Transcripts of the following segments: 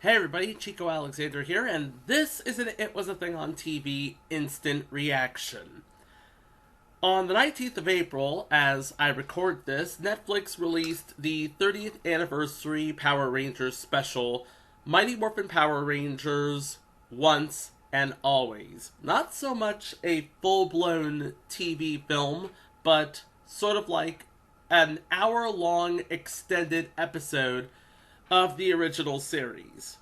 Hey everybody, Chico Alexander here, and this is an It Was a Thing on TV instant reaction. On the 19th of April, as I record this, Netflix released the 30th anniversary Power Rangers special, Mighty Morphin Power Rangers, Once and Always. Not so much a full-blown TV film, but sort of like an hour-long extended episode of the original series.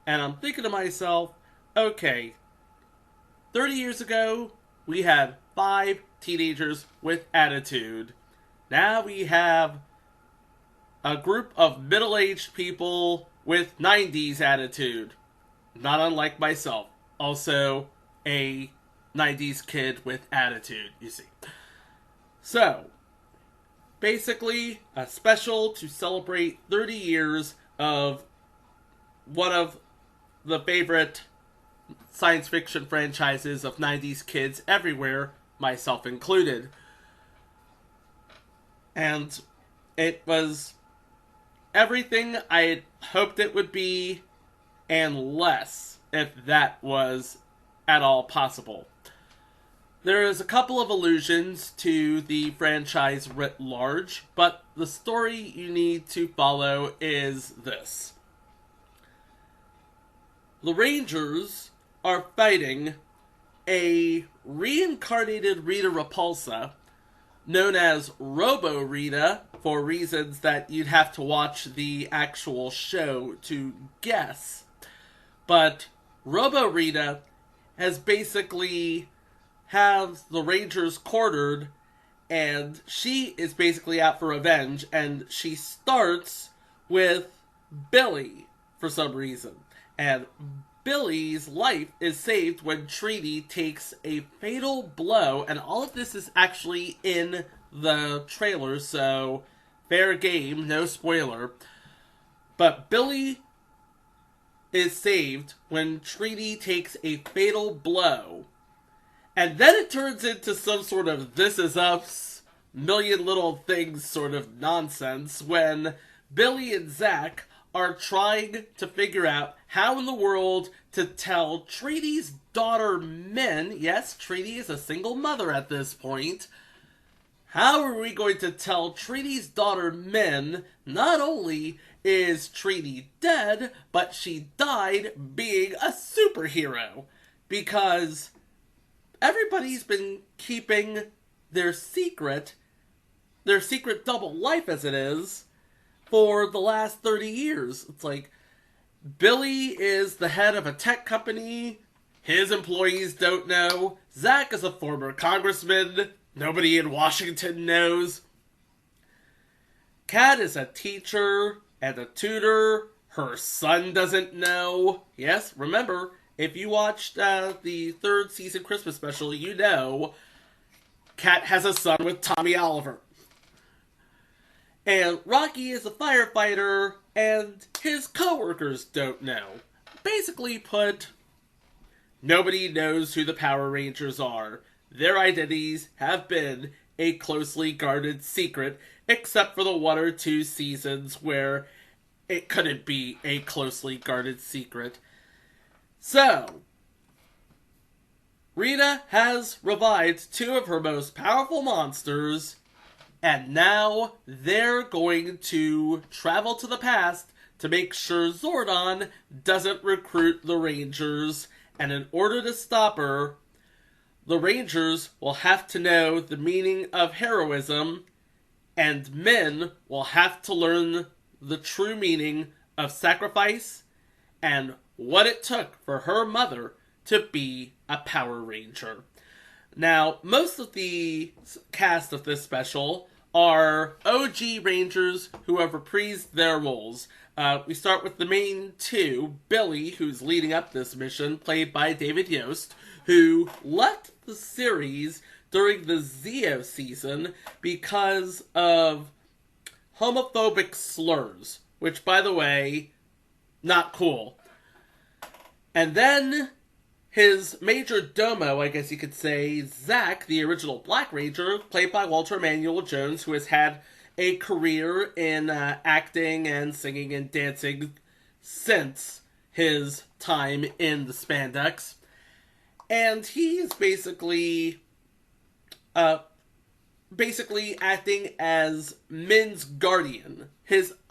And I'm thinking to myself, okay, 30 years ago, we had 5 teenagers with attitude. Now we have a group of middle-aged people with 90s attitude. Not unlike myself. Also a 90s kid with attitude, you see. So, basically, a special to celebrate 30 years of one of the favorite science fiction franchises of 90s kids everywhere, myself included. And it was everything I had hoped it would be, and less, if that was at all possible. There is a couple of allusions to the franchise writ large, but the story you need to follow is this. The Rangers are fighting a reincarnated Rita Repulsa, known as Robo Rita, for reasons that you'd have to watch the actual show to guess. But Robo Rita has basically has the Rangers cornered, and she is basically out for revenge, and she starts with Billy for some reason. And Billy's life is saved when Treaty takes a fatal blow, and all of this is actually in the trailer, so fair game, no spoiler. But Billy is saved when Treaty takes a fatal blow. And then it turns into some sort of This Is Us, Million Little Things sort of nonsense when Billy and Zach are trying to figure out how in the world to tell Treaty's daughter Min, yes, Treaty is a single mother at this point, how are we going to tell Treaty's daughter Min not only is Treaty dead, but she died being a superhero? Because everybody's been keeping their secret double life as it is, for the last 30 years. It's like, Billy is the head of a tech company, his employees don't know, Zach is a former congressman, nobody in Washington knows, Kat is a teacher and a tutor, her son doesn't know. Yes, remember, if you watched the 3rd season Christmas special, you know Kat has a son with Tommy Oliver. And Rocky is a firefighter, and his coworkers don't know. Basically put, nobody knows who the Power Rangers are. Their identities have been a closely guarded secret, except for the 1 or 2 seasons where it couldn't be a closely guarded secret. So, Rita has revived 2 of her most powerful monsters, and now they're going to travel to the past to make sure Zordon doesn't recruit the Rangers, and in order to stop her, the Rangers will have to know the meaning of heroism, and Min will have to learn the true meaning of sacrifice and what it took for her mother to be a Power Ranger. Now, most of the cast of this special are OG Rangers who have reprised their roles. We start with the main 2, Billy, who's leading up this mission, played by David Yost, who left the series during the Zeo season because of homophobic slurs, which, by the way, not cool. And then his major domo, I guess you could say, Zach, the original Black Ranger, played by Walter Emmanuel Jones, who has had a career in acting and singing and dancing since his time in the spandex. And he's basically acting as Min's guardian,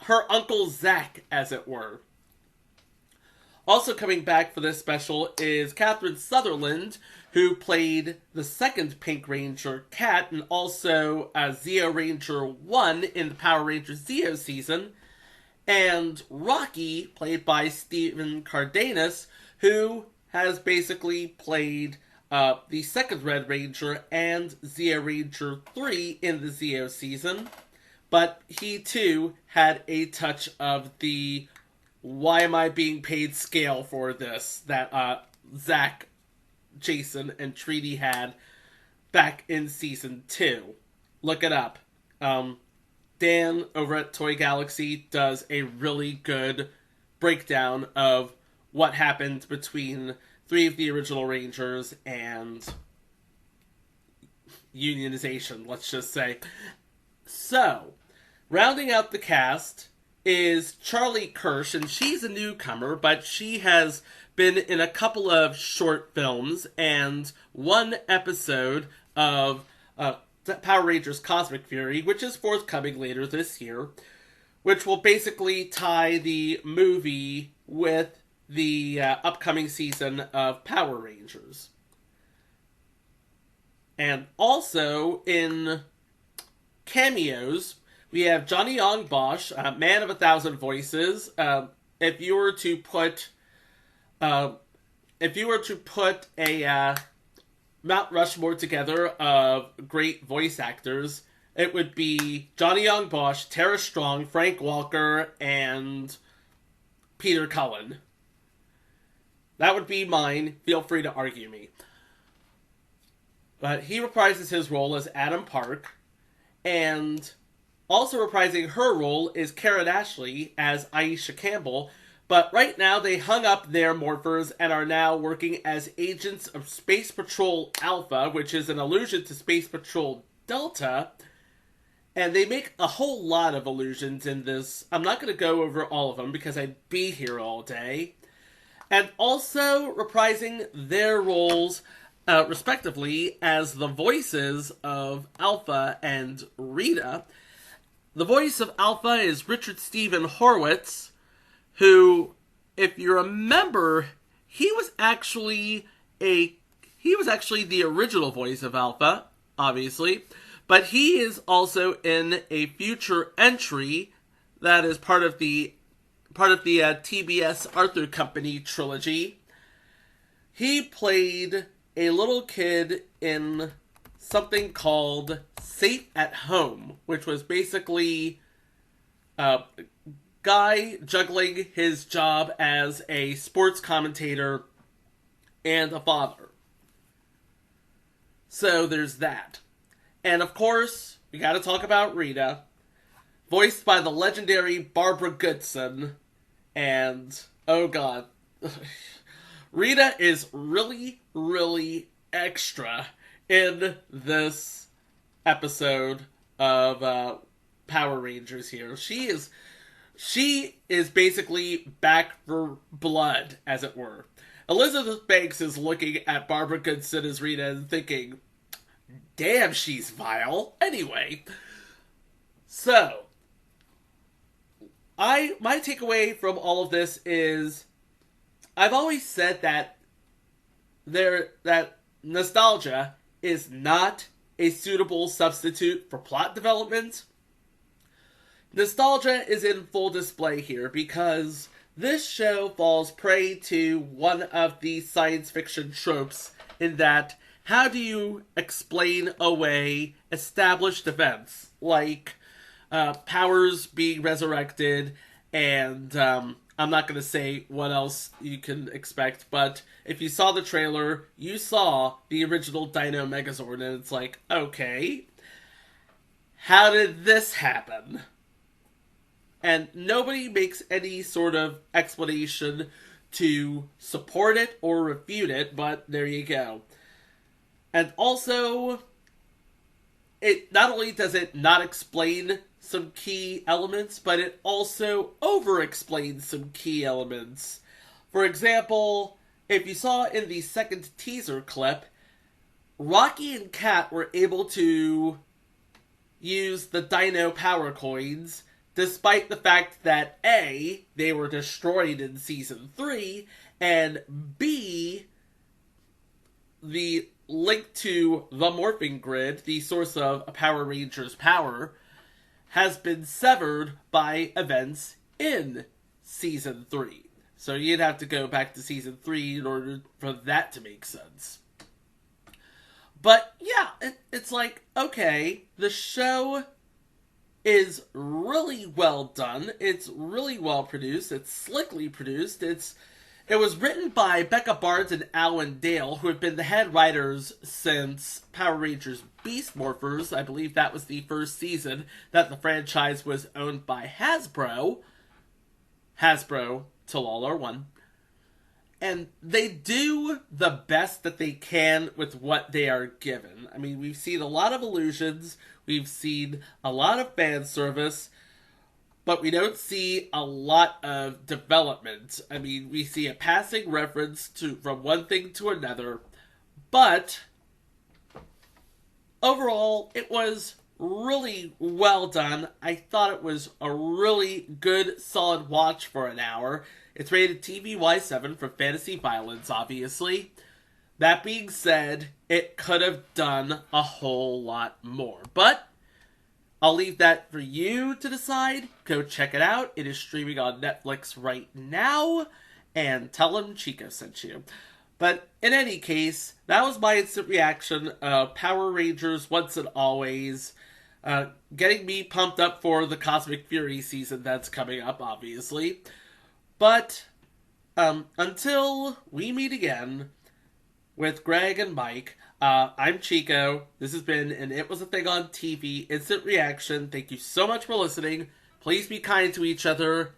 her Uncle Zack, as it were. Also coming back for this special is Catherine Sutherland, who played the second Pink Ranger, Kat, and also Zeo Ranger 1 in the Power Rangers Zeo season, and Rocky, played by Stephen Cardenas, who has basically played the second Red Ranger and Zeo Ranger 3 in the Zeo season, but he too had a touch of the why am I being paid scale for this that Zach, Jason, and Treaty had back in season 2. Look it up. Dan over at Toy Galaxy does a really good breakdown of what happened between 3 of the original Rangers and unionization, let's just say. So, rounding out the cast is Charlie Kirsch, and she's a newcomer, but she has been in a couple of short films and one episode of Power Rangers Cosmic Fury, which is forthcoming later this year, which will basically tie the movie with the upcoming season of Power Rangers. And also in cameos, we have Johnny Yong Bosch, Man of a Thousand Voices. If you were to put a Mount Rushmore together of great voice actors, it would be Johnny Yong Bosch, Tara Strong, Frank Walker, and Peter Cullen. That would be mine. Feel free to argue me. But he reprises his role as Adam Park, and also reprising her role is Karen Ashley as Aisha Campbell, but right now they hung up their morphers and are now working as agents of Space Patrol Alpha, which is an allusion to Space Patrol Delta, and they make a whole lot of allusions in this. I'm not going to go over all of them because I'd be here all day. And also reprising their roles, respectively, as the voices of Alpha and Rita. The voice of Alpha is Richard Stephen Horwitz, who, if you remember, he was actually the original voice of Alpha, obviously, but he is also in a future entry that is part of the TBS Arthur Company trilogy. He played a little kid in something called Safe at Home, which was basically a guy juggling his job as a sports commentator and a father. So there's that. And of course, we gotta talk about Rita, voiced by the legendary Barbara Goodson. And, oh god, Rita is really, really extra in this episode of Power Rangers here. She is basically back for blood, as it were. Elizabeth Banks is looking at Barbara Goodson as Rita and thinking, damn, she's vile. Anyway, so my takeaway from all of this is I've always said that nostalgia is not a suitable substitute for plot development. Nostalgia is in full display here because this show falls prey to one of the science fiction tropes in that how do you explain away established events like powers being resurrected and I'm not going to say what else you can expect, but if you saw the trailer, you saw the original Dino Megazord, and it's like, okay, how did this happen? And nobody makes any sort of explanation to support it or refute it, but there you go. And also, it not only does it not explain some key elements, but it also over-explains some key elements. For example, if you saw in the second teaser clip, Rocky and Kat were able to use the Dino Power Coins, despite the fact that A, they were destroyed in Season 3, and B, the link to the Morphing Grid, the source of a Power Ranger's power, has been severed by events in Season 3. So you'd have to go back to Season 3 in order for that to make sense. But yeah, it's like, okay, the show is really well done. It's really well produced. It's slickly produced. It was written by Becca Barnes and Alan Dale, who have been the head writers since Power Rangers Beast Morphers. I believe that was the first season that the franchise was owned by Hasbro. Hasbro, till all are one. And they do the best that they can with what they are given. I mean, we've seen a lot of illusions, we've seen a lot of fan service, but we don't see a lot of development. I mean, we see a passing reference from one thing to another, but overall, it was really well done. I thought it was a really good, solid watch for an hour. It's rated TVY7 for fantasy violence, obviously. That being said, it could have done a whole lot more. But I'll leave that for you to decide. Go check it out. It is streaming on Netflix right now. And tell them Chico sent you. But in any case, that was my instant reaction of Power Rangers Once and Always. Getting me pumped up for the Cosmic Fury season that's coming up, obviously. But until we meet again with Greg and Mike, I'm Chico. This has been an It Was a Thing on TV instant reaction. Thank you so much for listening. Please be kind to each other